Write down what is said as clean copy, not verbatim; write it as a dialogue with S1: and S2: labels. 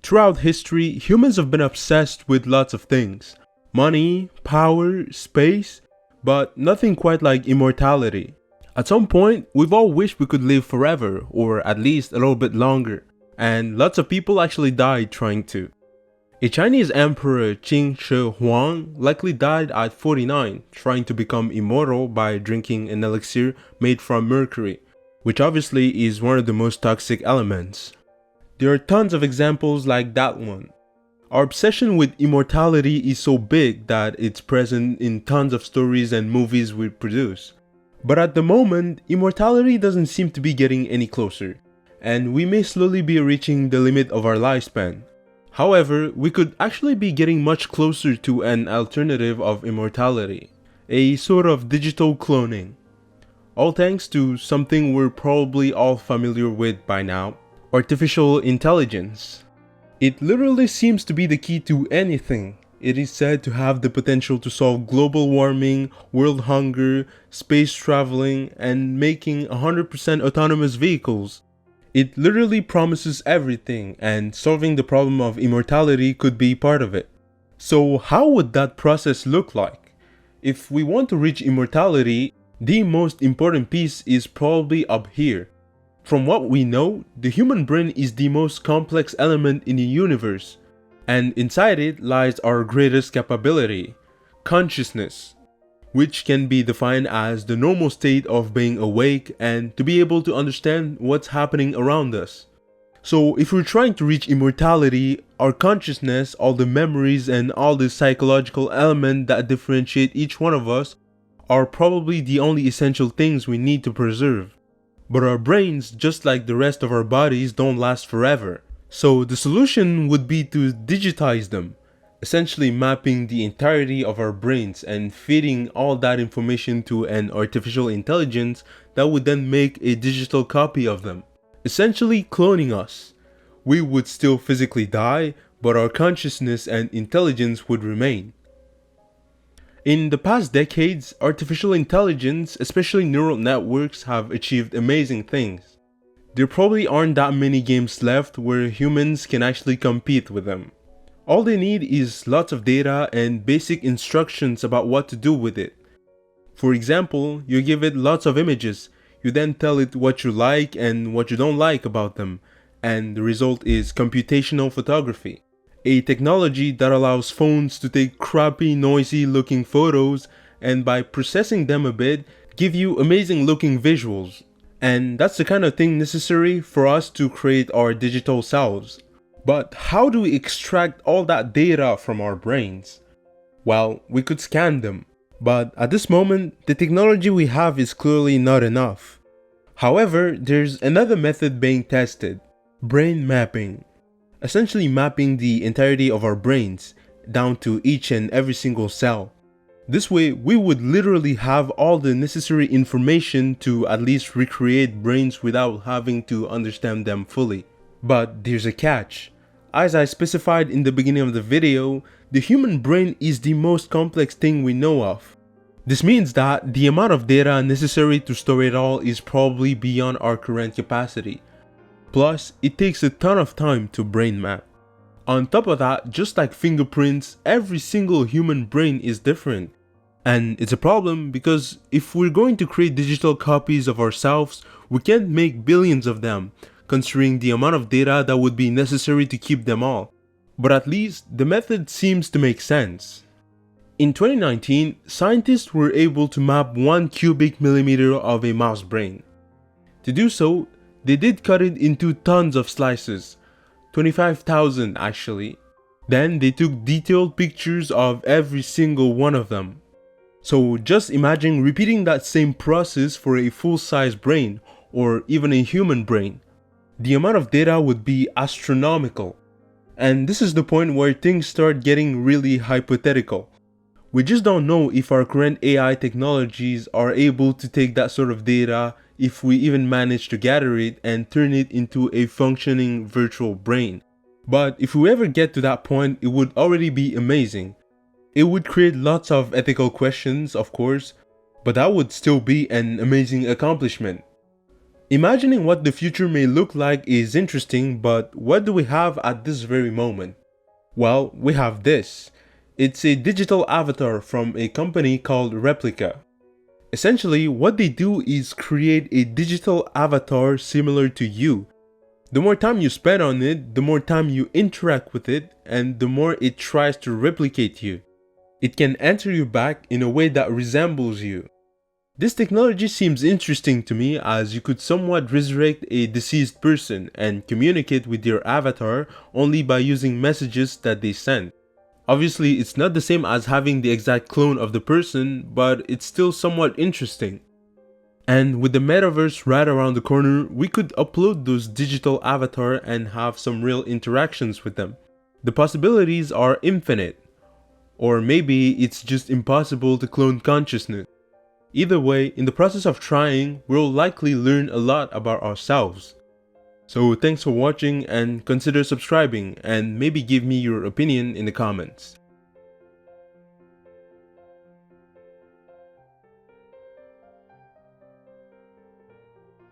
S1: Throughout history, humans have been obsessed with lots of things. Money, power, space, but nothing quite like immortality. At some point, we've all wished we could live forever, or at least a little bit longer, and lots of people actually died trying to. A Chinese emperor, Qin Shi Huang, likely died at 49, trying to become immortal by drinking an elixir made from mercury, which obviously is one of the most toxic elements. There are tons of examples like that one. Our obsession with immortality is so big that it's present in tons of stories and movies we produce. But at the moment, immortality doesn't seem to be getting any closer, and we may slowly be reaching the limit of our lifespan. However, we could actually be getting much closer to an alternative of immortality, a sort of digital cloning. All thanks to something we're probably all familiar with by now, artificial intelligence. It literally seems to be the key to anything. It is said to have the potential to solve global warming, world hunger, space traveling, and making 100% autonomous vehicles. It literally promises everything, and solving the problem of immortality could be part of it. So how would that process look like? If we want to reach immortality, the most important piece is probably up here. From what we know, the human brain is the most complex element in the universe, and inside it lies our greatest capability, consciousness, which can be defined as the normal state of being awake and to be able to understand what's happening around us. So if we're trying to reach immortality, our consciousness, all the memories and all the psychological elements that differentiate each one of us are probably the only essential things we need to preserve. But our brains, just like the rest of our bodies, don't last forever. So the solution would be to digitize them, essentially mapping the entirety of our brains and feeding all that information to an artificial intelligence that would then make a digital copy of them, essentially cloning us. We would still physically die, but our consciousness and intelligence would remain. In the past decades, artificial intelligence, especially neural networks, have achieved amazing things. There probably aren't that many games left where humans can actually compete with them. All they need is lots of data and basic instructions about what to do with it. For example, you give it lots of images, you then tell it what you like and what you don't like about them, and the result is computational photography, a technology that allows phones to take crappy, noisy looking photos and by processing them a bit, give you amazing looking visuals. And that's the kind of thing necessary for us to create our digital selves. But how do we extract all that data from our brains? Well, we could scan them, but at this moment, the technology we have is clearly not enough. However, there's another method being tested, brain mapping. Essentially mapping the entirety of our brains down to each and every single cell. This way, we would literally have all the necessary information to at least recreate brains without having to understand them fully. But there's a catch. As I specified in the beginning of the video, the human brain is the most complex thing we know of. This means that the amount of data necessary to store it all is probably beyond our current capacity. Plus, it takes a ton of time to brain map. On top of that, just like fingerprints, every single human brain is different. And it's a problem because if we're going to create digital copies of ourselves, we can't make billions of them, considering the amount of data that would be necessary to keep them all. But at least, the method seems to make sense. In 2019, scientists were able to map 1 cubic millimeter of a mouse brain. To do so, they did cut it into tons of slices, 25,000 actually. Then they took detailed pictures of every single one of them. So just imagine repeating that same process for a full-size brain or even a human brain. The amount of data would be astronomical. And this is the point where things start getting really hypothetical. We just don't know if our current AI technologies are able to take that sort of data, if we even manage to gather it and turn it into a functioning virtual brain. But if we ever get to that point, it would already be amazing. It would create lots of ethical questions, of course, but that would still be an amazing accomplishment. Imagining what the future may look like is interesting, but what do we have at this very moment? Well, we have this. It's a digital avatar from a company called Replica. Essentially, what they do is create a digital avatar similar to you. The more time you spend on it, the more time you interact with it, and the more it tries to replicate you. It can answer you back in a way that resembles you. This technology seems interesting to me, as you could somewhat resurrect a deceased person and communicate with your avatar only by using messages that they send. Obviously, it's not the same as having the exact clone of the person, but it's still somewhat interesting. And with the metaverse right around the corner, we could upload those digital avatar and have some real interactions with them. The possibilities are infinite. Or maybe it's just impossible to clone consciousness. Either way, in the process of trying, we'll likely learn a lot about ourselves. So thanks for watching, and consider subscribing and maybe give me your opinion in the comments.